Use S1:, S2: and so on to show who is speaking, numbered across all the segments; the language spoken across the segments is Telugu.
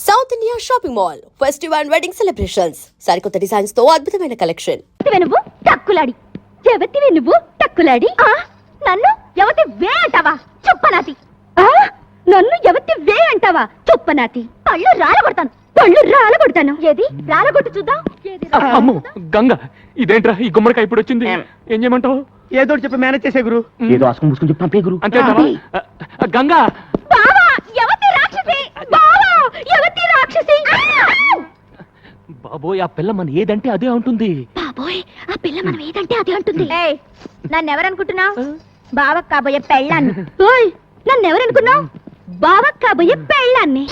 S1: South India shopping mall festival and wedding celebrations సరికొత్త డిజైన్స్ తో అద్భుతమైన కలెక్షన్.
S2: నువ్వు టక్కులాడి ఎవతివి నువ్వు టక్కులాడి నన్ను ఎవతి వే అంటావా చుప్పనాతి నన్ను ఎవతి వే అంటావా చుప్పనాతి పళ్ళు రాలగొడతాను ఏది రాలగొట్టు చూద్దాం.
S3: అమ్మో గంగ ఇదేంట్రా ఈ గుమ్మడికాయ ఇప్పుడు వచ్చింది ఏం చేయమంటావు?
S4: ఏదో చెప్పి మేనేజ్ చేసే గురు. ఏదో ఆసుకుని ముసుకుని చెప్పి పంపే గురు.
S3: అంతే గంగా
S2: బావా ఎవతి రాక్షసి బావా ఎవతి రాక్షసి
S3: బాబోయ్ ఆ పిల్ల మన ఏదంటే అదే ఉంటుంది.
S2: బాబోయ్ ఆ పిల్ల మనం ఏదంటే అదే అంటుంది. నన్ను ఎవరనుకుంటున్నావు? బావకు కాబోయే పెళ్ళాన్ని. ఓయ్ నన్ను ఎవరనుకున్నావు? బావకు కాబోయే పెళ్ళాన్ని.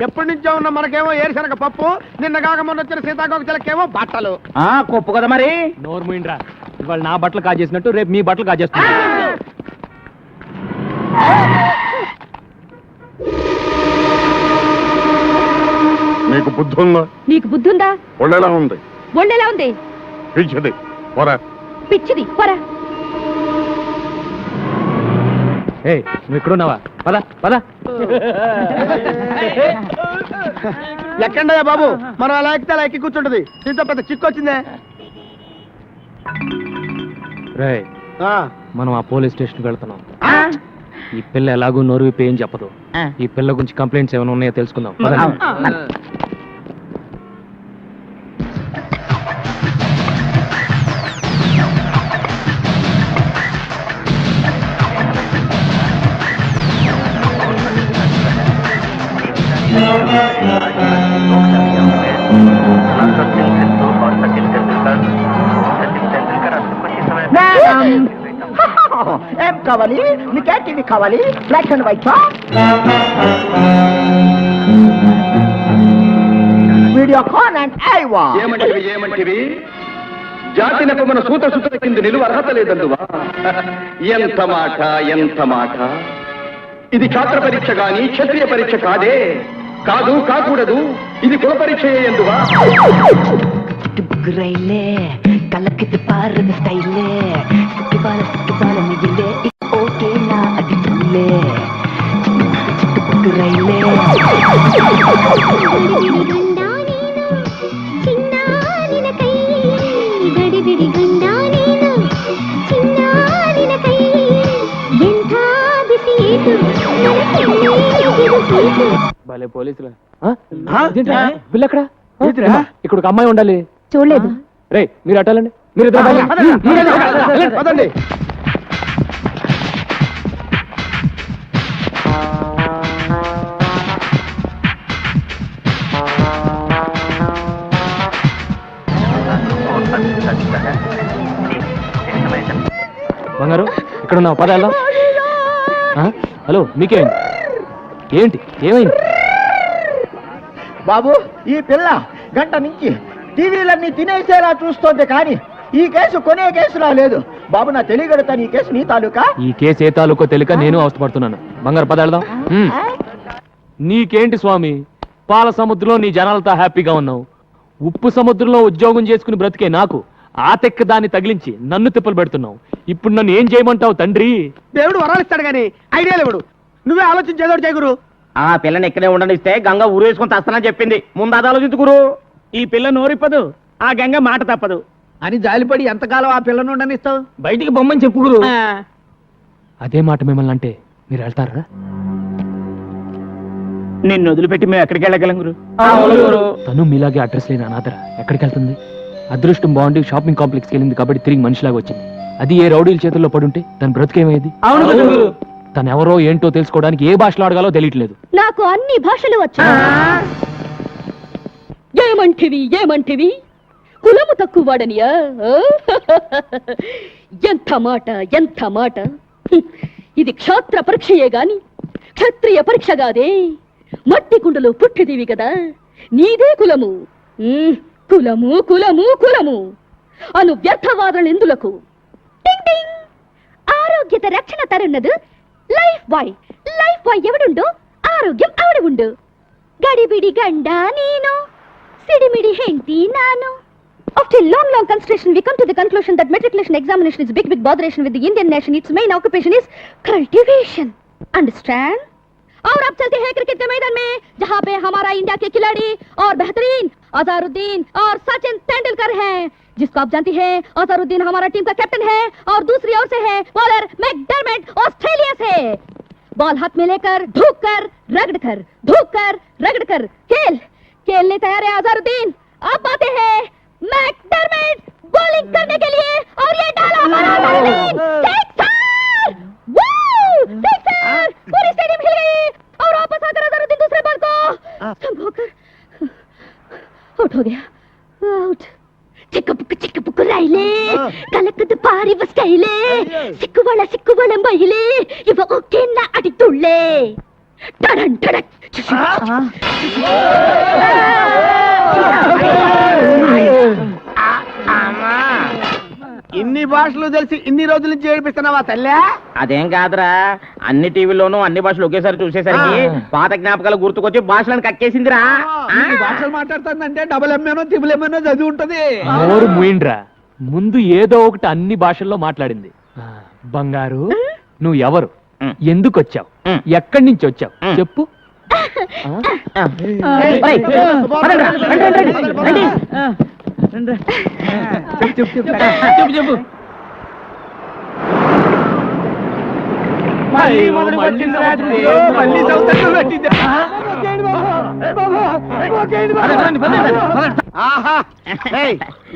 S4: ఎప్పటి నుంచో ఉన్న మనకేమో ఏరుశనగ పప్పు, నిన్న కాక మొన్న వచ్చిన సీతాకోక చిలకేమో బట్టలు. కొప్పు కదా మరి.
S3: నోరు మూయిండ్రా, ఇవాళ నా బట్టలు కాజేసినట్టు రేపు మీ బట్టలు కాజేస్తున్నా.
S5: నీకు బుద్ధి ఉందా?
S2: నీకు బుద్ధి ఉందా?
S5: ఒళ్ళెలా ఉంది?
S2: ఒళ్ళెలా ఉంది?
S5: పిచ్చిది పోరా.
S2: పిచ్చిది పోరా.
S3: నువ్వు ఇక్కడున్నావా? పద పద.
S4: ఎక్కండయ్యా బాబు, మనం అలా ఎక్కితే అలా ఎక్కి కూర్చుంటది. దీంతో పెద్ద చిక్కు వచ్చిందే.
S3: రేయ్ మనం ఆ పోలీస్ స్టేషన్కి వెళ్తున్నాం. ఈ పిల్ల ఎలాగో నోరు విప్పి ఏం చెప్పదు. ఈ పిల్ల గురించి కంప్లైంట్స్ ఏమైనా ఉన్నాయో తెలుసుకుందాం.
S4: ఏం కావాలి? నీకే టీవీ కావాలి? Black and white Videocon and Aiwa.
S5: ఏమంటివి జాతి నెపమన సూత సుత కింద నిలువ అర్హత లేదందువా? ఎంత మాట ఎంత మాట. ఇది ఛాత్ర పరీక్ష గాని క్షత్రియ పరీక్ష కాదే. కాదు కాకూడదు, ఇది కుల పరీక్ష ఎందువా?
S6: கலக்குது பாருங்க ஸ்டைலே சுட்டுபால மிகிலே ஓகே நான் அடிக்குள்ளே சிட்டு ரயிலே
S3: భలే పోలీసులు. పిల్ల ఎక్కడ? ఇక్కడ ఒక అమ్మాయి ఉండాలి.
S2: చూడలేదు.
S3: రే మీరు అట్టాలండి. మీరు
S4: పదండి.
S3: బంగారు ఇక్కడ ఉన్నావు, పద వెళ్దాం. హలో మీకేమైంది? ఏంటి ఏమైంది?
S4: బాబు ఈ పిల్ల గంట నుంచి టీవీలన్నీ తినేసేలా చూస్తోంది, కానీ ఈ కేసు కొనే కేసులా లేదు. బాబు నా తెలియగలుగుతాను, ఈ కేసు నీ తాలూకా.
S3: ఈ కేసు ఏ తాలూకో తెలియక నేను అవస్థపడుతున్నాను. బంగారు పద వెళ్దాం. నీకేంటి స్వామి, పాల సముద్రంలో నీ జనాలతో హ్యాపీగా ఉన్నావు. ఉప్పు సముద్రంలో ఉద్యోగం చేసుకుని బ్రతికే నాకు ఆ తెక్క దాన్ని తగిలించి నన్ను తిప్పలు పెడుతున్నావు. ఇప్పుడు నన్ను ఏం చేయమంటావు తండ్రి?
S4: దేవుడు వరాలిస్తాడు గాని ఐడియా లేవుడు. నువ్వే ఆలోచించేదోడు చేయగురు.
S7: ఆ పిల్లని ఇక్కడే ఉండనిస్తే గంగ ఊరు వేసుకుని తస్తానని చెప్పింది. ముందు అది ఆలోచించుకురు.
S4: ఈ పిల్ల నోరిప్పదు, ఆ గంగ మాట తప్పదు అని జాలిపడి ఎంతకాలం ఆ పిల్లను ఉండనిస్తావు?
S7: బయటికి బొమ్మని చెప్పుకురు.
S3: అదే మాట మిమ్మల్ని అంటే మీరు వెళ్తారా?
S7: నిన్ను వదిలిపెట్టి మేము ఎక్కడికి వెళ్ళగలం గురు?
S3: తను మీలాగే అడ్రస్ లేని అనాథరా ఎక్కడికి వెళ్తుంది? అదృష్టం బాగుండి షాపింగ్ కాంప్లెక్స్కి వెళ్ళింది కాబట్టి తిరిగి మనిషిలాగా వచ్చింది. అది ఏ రౌడీల చేతుల్లో పడుంటే తన బ్రతికేమయ్యేది? తను ఎవరో ఏంటో తెలుసుకోవడానికి ఏ భాషలో అడగాలో తెలియట్లేదు.
S2: నాకు అన్ని భాషలు వచ్చు. ఏమంటివి కులము తక్కువ వాడనియా? ఎంత మాట. ఇది క్షాత్ర పరీక్షయే గాని క్షత్రియ పరీక్ష కాదే. మట్టి కుండలో పుట్టిదివి కదా, నీదే కులము. కులము అను వ్యర్థవాదన ఎందులకు? ఆరోగ్యత రక్షణ తరున్నదు లైఫ్ బాయ్ ఎవడుండో ఆరోగ్యం అవడు ఉండు. గడిబిడి గండ నేను, ಸಿಡಿಮಿಡಿ ಹೆಂಡತಿ ನಾನು, After a long consideration, we come to the conclusion that matriculation examination is big botheration with the Indian nation. Its main occupation is cultivation. Understand? और अब चलते हैं क्रिकेट के मैदान में, जहाँ पे हमारा इंडिया के खिलाड़ी और बेहतरीन अजहरुद्दीन और सचिन तेंदुलकर हैं, जिसको आप जानती हैं। अजहरुद्दीन हमारा टीम का कैप्टन है और दूसरी ओर से है बॉलर मैकडरमट ऑस्ट्रेलिया से। बॉल हाथ में लेकर धूप कर रगड़ कर खेलने तैयार है अजहरुद्दीन। अब आते हैं मैकडरमट बॉलिंग करने के लिए और ये डाला पूरी स्टेडियम हिल गई और वापस आकर अजहरुद्दीन दूसरे बॉल को संभोकर आउट हो गया। आउट। చిక్కుపుక్కు రైలే కలకదు పారి వస్కైలే సిక్కువళ మహిళే ఇవ ఒకేనా అడి తుళ్ళే టడన్ టడక్
S7: ఇన్ని భాషలు తెలిసి ఇన్ని రోజుల నుంచి ఏడిపిస్తున్నావా తల్లా? అదేం కాదురా, అన్ని టీవీలోనూ అన్ని భాషలు ఒకేసారి చూసేసరికి పాత జ్ఞాపకాలు గుర్తుకొచ్చి భాషలను కక్కేసిందిరా.
S4: భాషలు మాట్లాడుతుందంటే డబుల్ ఎంఏనో త్రిబుల్ ఎంఏనో చదివి ఉంటది.
S3: నోరు మూయిండ్రా, ముందు ఏదో ఒకటి అన్ని భాషల్లో మాట్లాడింది. బంగారు, నువ్వు ఎవరు, ఎందుకు వచ్చావు, ఎక్కడి నుంచి వచ్చావు చెప్పు. చెప్పు.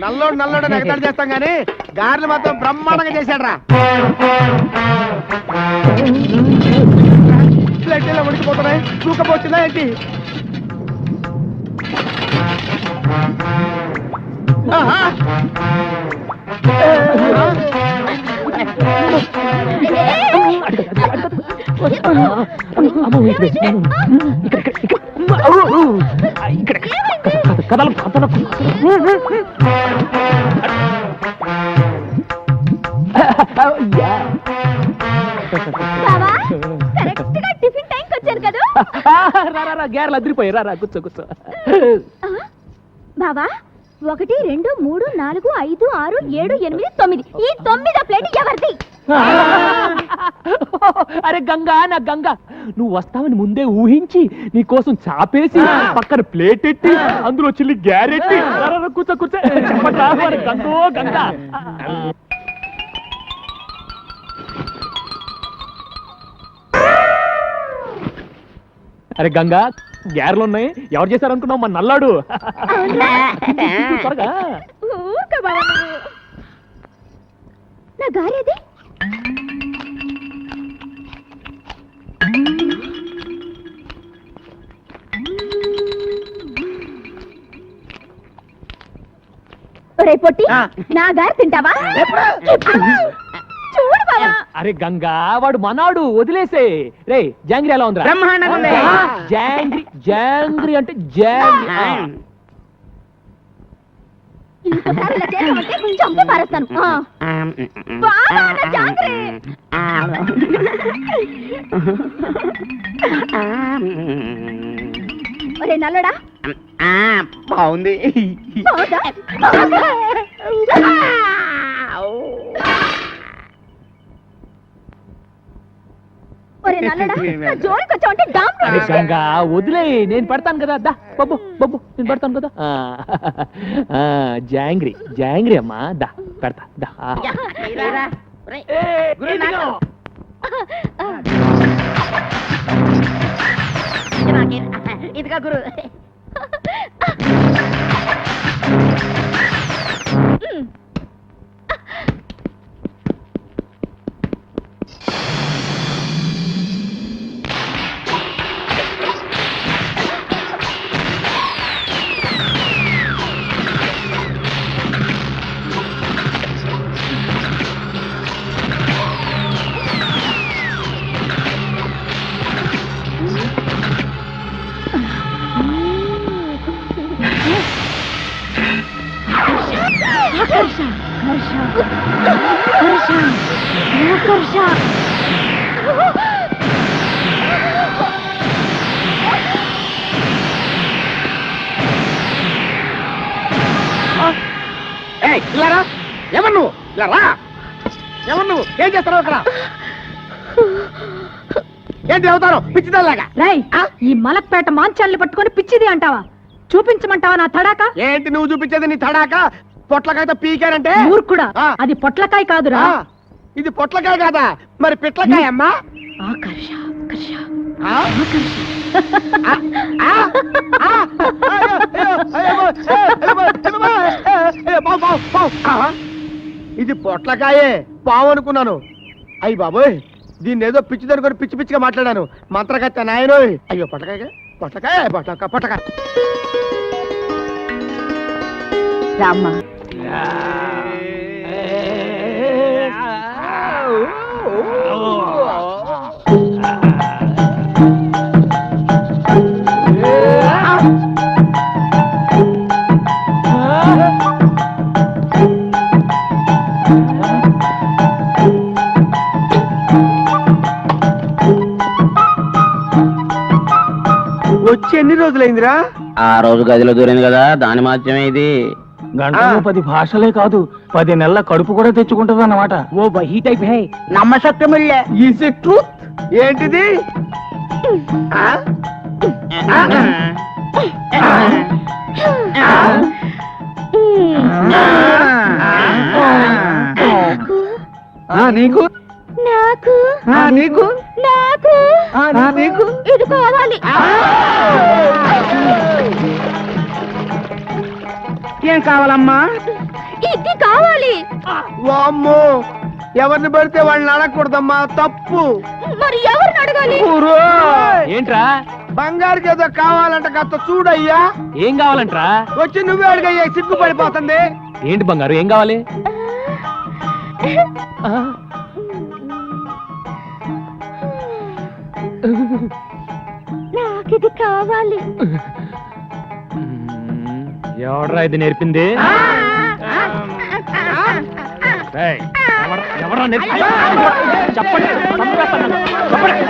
S7: నల్లోడు ఎగతాడు చేస్తాం గానీ గారెలు మాత్రం బ్రహ్మాండంగా చేశాడ్రా. ప్లేట్లో ఉడికిపోతున్నాయి, చూకపోతుందా ఏంటి?
S2: టిఫిన్ టైంకి వచ్చారు కదా.
S3: గ్యారెలు అదిరిపోయి. రా కూర్చో.
S2: బావా, 1 2 3 4 5 6 7 8 9 ఈ 9వ ప్లేట్ ఎవరిది?
S3: అరే గంగా, నా గంగా, నువ్వు వస్తావని ముందే ఊహించి నీ కోసం చాపేసి పక్కన ప్లేట్ ఎట్టి అందులో చిల్లి గ్యారెట్టి కూర్చో చెప్పండి. గంగా అరే గంగా, గ్యారెలు ఉన్నాయి. ఎవరు చేశారు అనుకున్నావు? మన నల్లాడు. త్వరగా.
S2: నా గారేది? ఒరే పొట్టి, నా గారు తింటావా? చూడు బావా.
S3: అరే గంగా, వాడు మనాడు, వదిలేసే. రే జాంగ్రీ ఎలా ఉందిరా? జాంగ్రీ అంటే
S2: ఇంకోసారి ఇలా చేసామంటే చంపి పారేస్తాను. ఒరే నల్లడా,
S7: బాగుంది.
S2: ఒరే నల్లడా, జోలికి వచ్చావంటే
S3: అరే గంగా, వదిలే, నేను పెడతాను కదా. దా బబ్బు నేను పెడతాను కదా. జాంగ్రీ అమ్మా, దా పెడతా. దా
S2: ఇదిగా గురు.
S7: ఇలా రా. ఎవరు నువ్వు? ఏం చేస్తున్నావు ఇక్కడ? ఏంటి అవుతాను పిచ్చిదల్లాగా?
S2: రై ఈ మలక్పేట మాంచాల్ని పట్టుకొని పిచ్చిది అంటావా? చూపించమంటావా నా తడాక?
S7: ఏంటి నువ్వు చూపించేది నీ తడాక? పొట్లకాయతో పీకారంటే
S2: మూర్ఖుడా, అది పొట్లకాయ కాదురా.
S7: ఇది పొట్లకాయ కాదా? మరి పిట్లకాయ అమ్మా.
S2: ఆకర్ష ఆకర్ష
S7: ఆ? ఆ? ఆ? ఆ? ఇది పొట్లకాయే, పావు అనుకున్నాను. అయ్యి బాబోయ్, దీన్ని ఏదో పిచ్చి దొరుకుని పిచ్చి పిచ్చిగా మాట్లాడాను. మంత్రగత్త నాయనోయ్. అయ్యో పొట్లకాయ పొట్లకాయ పొట్లకాయ పొట్లకాయ.
S2: రామ్మా,
S7: వచ్చి ఎన్ని రోజులైందిరా?
S8: ఆ రోజు గదిలో దూరింది కదా, దాని మాత్రమే ఇది.
S3: గంటకు 10 భాషలే కాదు, 10 నెలల కడుపు కూడా తెచ్చుకుంటది అన్నమాట.
S7: ఓ వహీ టైప్ హై, నమ్మశక్యమిల్లే. Is it truth? ఏంటిది? ఆ? నీకు
S2: నాకు
S7: నీకు
S2: నాకు
S7: నీకు
S2: ఇది కావాలి.
S7: ఏం కావాలమ్మా?
S2: ఇది కావాలి.
S7: వామ్మో, ఎవరిని పడితే వాళ్ళని అడగకూడదమ్మా, తప్పు.
S2: మరి ఎవరిని అడగాలి?
S3: ఏంట్రా?
S7: బంగారుకి ఏదో కావాలంట కాస్త చూడయ్యా.
S3: ఏం కావాలంట్రా?
S7: వచ్చి నువ్వే అడిగయ్యా, సిగ్గుపడిపోతుంది.
S3: ఏంటి బంగారు, ఏం కావాలి?
S2: నాకిది కావాలి.
S3: ఎవడ్రా ఇది నేర్పింది? ఏయ్, ఎవడ్రా నేర్పింది? చెప్పండి, చంపేస్తాను. చెప్పండి.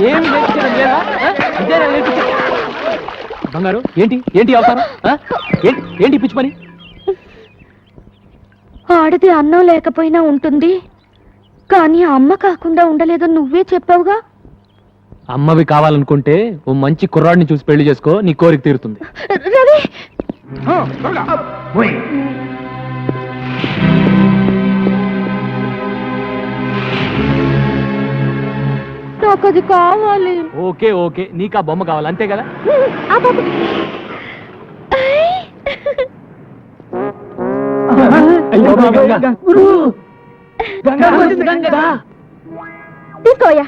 S3: ఏమి నేర్పించడం లేదా? ఇదేనా నేర్పించడం? బంగారు, ఏంటి ఏంటి అవతారం? ఏంటి పిచ్చి పని?
S2: ఆడది అన్నం లేకపోయినా ఉంటుంది, కానీ అమ్మ కాకుండా ఉండలేదని నువ్వే చెప్పావుగా.
S3: అమ్మవి కావాలనుకుంటే ఓ మంచి కుర్రాడిని చూసి పెళ్లి చేసుకో, నీ కోరిక తీరుతుంది.
S2: రవి, నాకది కావాలి.
S3: ఓకే ఓకే, నీకు ఆ బొమ్మ కావాలి అంతే కదా?
S2: ఆ బాబు. ఐ! తీసుకోయా.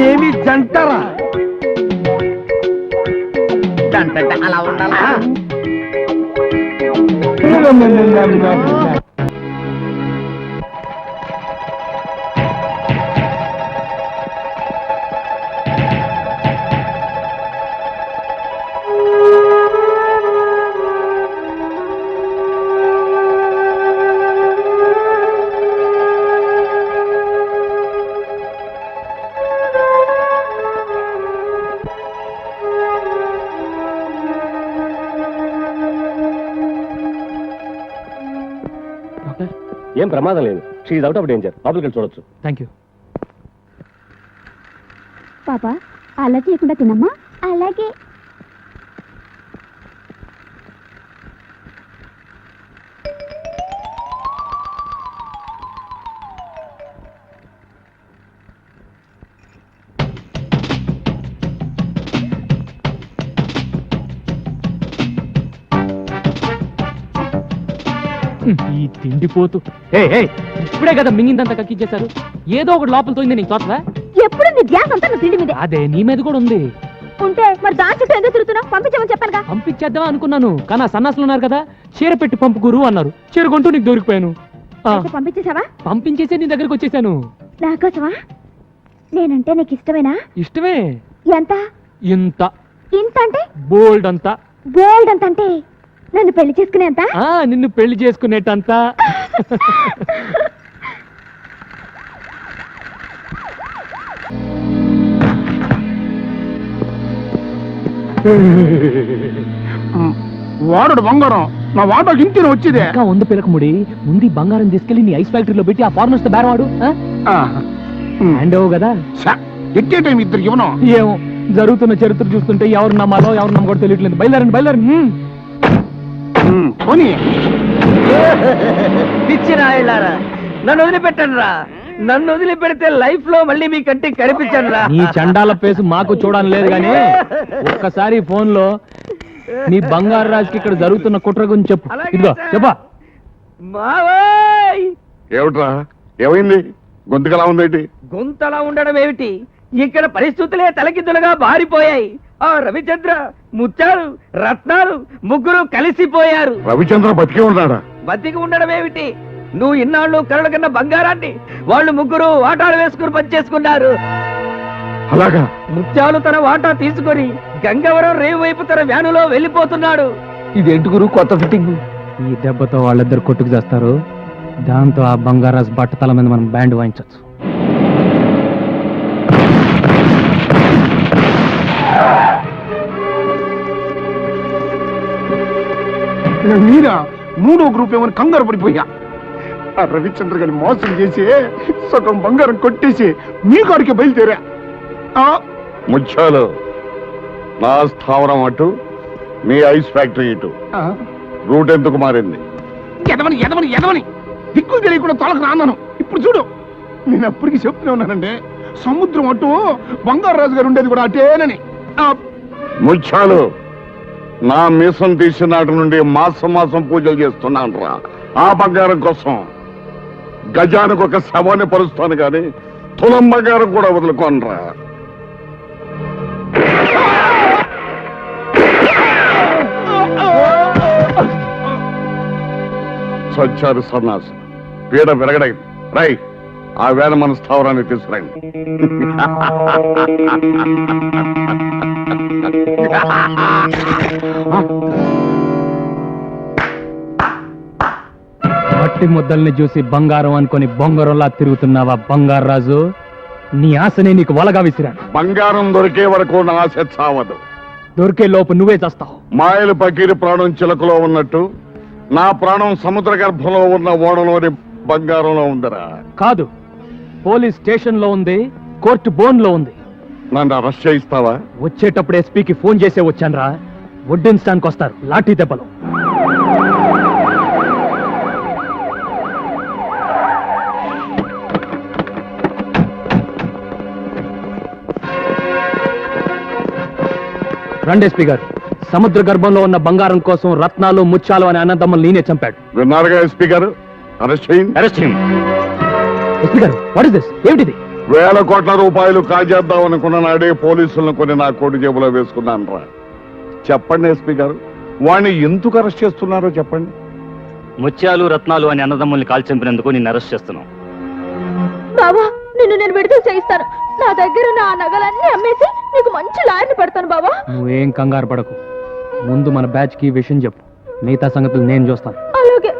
S7: ఏమి జంటరా? జంట అలా ఉండాలా?
S9: ఏం ప్రమాదం లేదు. She out of danger. లోపలికి వెళ్ళి చూడొచ్చు.
S3: Thank you.
S2: పాపా అలా చేయకుండా తినమ్మా. అలాగే.
S3: ఈ తిండిపోతూ ఇప్పుడే కదా మింగిందంతా కక్కిచ్చేశారు. ఏదో ఒకటి లోపల తోయింది నీకు తోటలా?
S2: ఎప్పుడు నీ ధ్యాస అంతా నువ్వు తిండి మీదే.
S3: అదే నీ మీద కూడా ఉంది.
S2: ఉంటే మరి దాని చుట్టూ ఎందుకు తిరుగుతున్నావు? పంపించమని చెప్పానుగా.
S3: పంపించేద్దాం అనుకున్నాను, కానీ ఆ సన్నాసులు ఉన్నారు కదా, చీర పెట్టి పంపు గురువు అన్నారు. చీర కొంటూ నీకు దొరికిపోయాను.
S2: అయితే పంపించేసావా?
S3: పంపించేసే నీ దగ్గరికి వచ్చేసాను.
S2: నాకోసమా? నేనంటే నీకు ఇష్టమేనా?
S3: ఇష్టమే.
S2: ఎంత?
S3: ఇంత.
S2: ఇంత అంటే?
S3: బోల్డ్ అంతా.
S2: బోల్డ్ అంత అంటే నన్ను పెళ్లి చేసుకునేంత?
S3: నిన్ను పెళ్లి చేసుకునేటంతా.
S7: వాడు బంగారం నా వాటకి ఇంత వచ్చిందే.
S3: ఇంకా ఉంది పిలకముడి. ముందు ఈ బంగారం తీసుకెళ్లి నీ ఐస్ ఫ్యాక్టరీలో పెట్టి ఆ ఫారెనర్స్ తో బేరవాడు. హ్యాండ్ ఓ కదా.
S7: ఎట్టే టైం ఇద్దరు ఇవ్వను.
S3: ఏమో జరుగుతున్న చరిత్ర చూస్తుంటే ఎవరు నమ్మాలో ఎవరు నమ్మకూడదు తెలియట్లేదు. బయలుదేరండి బయలుదేరండి.
S4: పిచ్చిరాయిలారా, నన్ను వదిలిపెట్టండి రా. నన్ను వదిలిపెడితే లైఫ్ లో మళ్ళీ మీ కంటికి కనిపించండి రా.
S3: నీ చండాల పేసు మాకు చూడడం లేదు గానీ ఒక్కసారి ఫోన్ లో నీ బంగారు రాజుకి ఇక్కడ జరుగుతున్న కుట్ర గురించి చెప్పు. ఇదిగో చెప్పా.
S4: మావోయ్,
S5: ఏమిట్రా, ఏమైంది? గొంతుకలా ఉందేంటి?
S4: గొంతలా ఉండడం ఏమిటి? ఇక్కడ పరిస్థితులే తలకిందులుగా బారిపోయాయి. ఆ రవిచంద్ర, ముత్యాలు, రత్నాలు ముగ్గురు కలిసిపోయారు.
S5: రవిచంద్ర బతికే ఉన్నాడా?
S4: బతికి ఉండడం ఏమిటి? నువ్వు ఇన్నాళ్ళు కరడు కన్నా బంగారాన్ని వాళ్ళు ముగ్గురు వాటాలు వేసుకుని పనిచేసుకున్నారు.
S5: అలాగా?
S4: ముత్యాలు తన వాటా తీసుకొని గంగవరం రేవు వైపు తన వ్యానులో వెళ్ళిపోతున్నాడు.
S3: ఇదేంటి గురు కొత్త ఫిట్టింగ్? ఈ దెబ్బతో వాళ్ళిద్దరు కొట్టుకు చేస్తారు. దాంతో ఆ బంగారాజు బట్టతల మీద మనం బ్యాండ్ వాయించవచ్చు.
S7: మీరా మూడో గ్రూప్ ఏమని కంగారు పడిపోయా. ఆ రవిచంద్ర గారిని మోసం చేసి సగం బంగారం కొట్టేసి మీ కాడికి బయలుదేరా.
S5: ముత్యాలు, నా స్థావరం అటు, మీ ఐస్ ఫ్యాక్టరీ ఇటు. రూట్ ఎందుకు మారింది?
S7: ఎదవని ఎదవని ఎదవని దిక్కులు తెలియకుండా తోలకు రాన్నాను. ఇప్పుడు చూడు, నేను అప్పటికి చెప్తూనే ఉన్నానండి, సముద్రం అటు బంగారు రాజు గారు ఉండేది కూడా అటేనని.
S5: ముత్యాలు, నా మీసం తీసిన నాటి నుండి మాసం మాసం పూజలు చేస్తున్నాను రా. ఆ బంగారం కోసం గజానికి ఒక శవాన్ని పరుస్తాను కానీ తులం బంగారం కూడా వదులుకోనరా. సచ్చారు సన్నాసి, పీడ విరగడైంది. రై, ఆ వేళ మన స్థావరాన్ని తీసుకురండి.
S3: మట్టి ముద్దల్ని చూసి బంగారం అనుకొని బొంగరంలా తిరుగుతున్నావా బంగారు రాజు? నీ ఆశనే నీకు వలగా విసిరాను.
S5: బంగారం దొరికే వరకు నా ఆశ చావదు.
S3: దొరికే లోపు నువ్వే చేస్తావు.
S5: మాయలు పకీరి ప్రాణం చిలకలో ఉన్నట్టు నా ప్రాణం సముద్ర గర్భంలో ఉన్న ఓడలోని బంగారంలో ఉందిరా.
S3: కాదు, పోలీస్ స్టేషన్ లో ఉంది, కోర్టు బోన్ లో ఉంది.
S5: నన్ను అరెస్ట్ చేయిస్తావా?
S3: వచ్చేటప్పుడు ఎస్పీకి ఫోన్ చేసే వచ్చానురా. వడ్డించడానికి వస్తారు లాఠీ దెబ్బలు. రండి ఎస్పీ గారు. సముద్ర గర్భంలో ఉన్న బంగారం కోసం రత్నాలు ముత్యాలు అనే అన్నదమ్ములు నేనే చంపాడు.
S5: విన్నారుగా ఎస్పీ గారు, అరెస్ట్ చేయండి.
S3: అరెస్ట్ చేయండి. ఎస్పీ గారు, వాట్ ఇస్ దిస్? ఏమిటిది?
S5: వేల కోట్ల రూపాయలు కాజేద్దాం అనుకున్న నాడే పోలీసులను కొన్ని నా కోటి జేబులో వేసుకున్నాను రా. చెప్పండి ఎస్పీ గారు, వాణ్ణి ఎందుకు అరెస్ట్ చేస్తున్నారో చెప్పండి.
S9: ముత్యాలు రత్నాలు అని అన్నదమ్ముల్ని కాల్ చంపినందుకు నిన్ను అరెస్ట్ చేస్తున్నాం.
S2: బావా, నిన్ను నేను విడుదల చేయిస్తాను. నా దగ్గర నా నగలన్నీ అమ్మేసి నీకు మంచి లాయర్ని పెడతాను బావా.
S3: నువ్వేం కంగారు పడకు. ముందు మన బ్యాచ్ కి విషయం చెప్పు, మిగతా సంగతులు నేను చూస్తాను.
S2: అలాగే.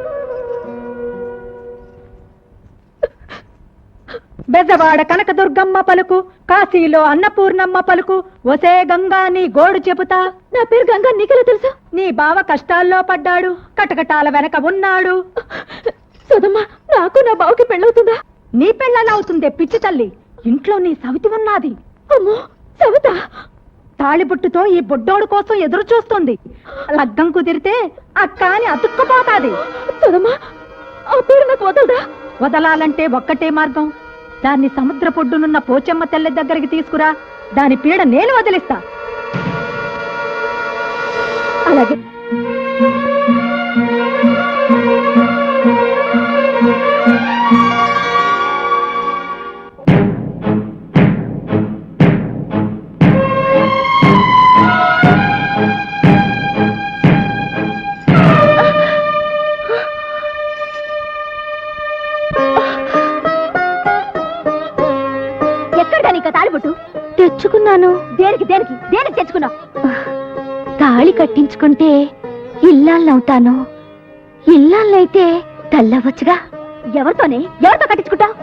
S2: బెజవాడ కనకదుర్గమ్మ పలుకు, కాశీలో అన్నపూర్ణమ్మ పలుకు, ఒసే గంగా నీ గోడు చెబుతా. నా పేరు గంగా, నీకెలా తెలుసు? నీ బావ కష్టాల్లో పడ్డాడు, కటకటాల వెనక ఉన్నాడు. సుధమ్మ, నాకు నా బావకి పెళ్ళవుతుందా? నీ పెళ్ళలా అవుతుందే పిచ్చి తల్లి. ఇంట్లో నీ సవితి ఉన్నది. అమ్మో, సవిత తాళిబొట్టుతో ఈ బొడ్డోడు కోసం ఎదురు చూస్తుంది. లగ్గం కుదిరితే అక్క అని అతుక్కుపోతాది. సుధమ్మ, ఆ పేరు నాకు వదలదా? వదలాలంటే ఒక్కటే మార్గం. దాన్ని సముద్ర పొడ్డునున్న పోచమ్మ తెల్ల దగ్గరికి తీసుకురా. దాని పీడ నేను వదిలిస్తా. అలాగే. ఎక్కడ నీకు తాళిబొట్టు? తెచ్చుకున్నాను. దేనికి దేనికి దేనికి తెచ్చుకున్నావు? తాళి కట్టించుకుంటే ఇల్లాలవుతాను. ఇల్లాలైతే తల్లవచ్చుగా. ఎవరితో కట్టించుకుంటావు?